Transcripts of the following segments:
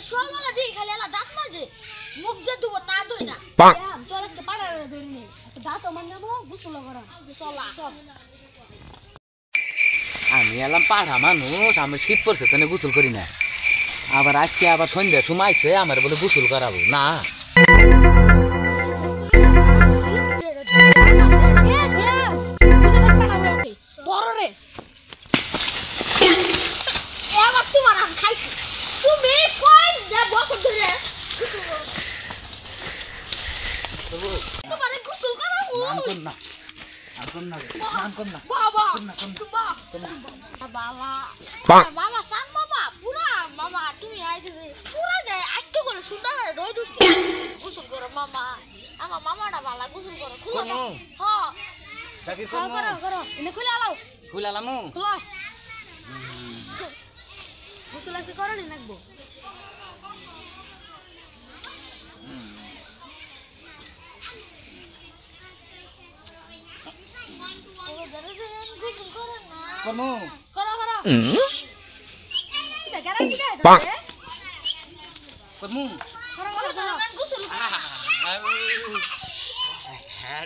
সকালে দিই খালি এলা দাঁত মাঝে মুখ যে দুব তা দই না চল আজকে পাড়ারে ধরি নি দাঁত মান যাবো গোসল করা চল সব আমি এলাম পাড়া মানুষ আমার শীত পড়ছে তো গোসল করি না আবার আজকে আবার সন্ধ্যার সময় আইছে আমার বলে গোসল করাবো না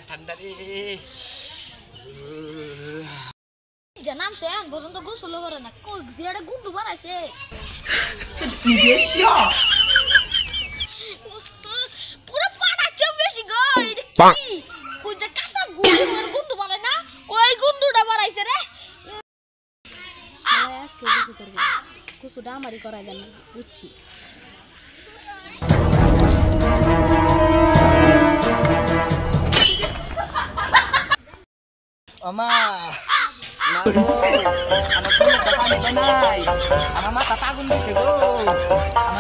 ঠান্ডা জানাম সে আন পর্যন্ত গোসল করে না কই জিয়াটা গুন্ডু বাড়াইছে পুরো পাড়া চবেছি গো কি কই যে কাঁচা গুন্ডু আর গুন্ডু বাড়ায় না ওই গুন্ডুটা বাড়াইছে রে সারা আজকে গোসল করবে গোসলটা আমারই করাই দেন বুঝছি Oma, nago, anak ko, paano ba nay? Ang mama, tatagon mo siya, go!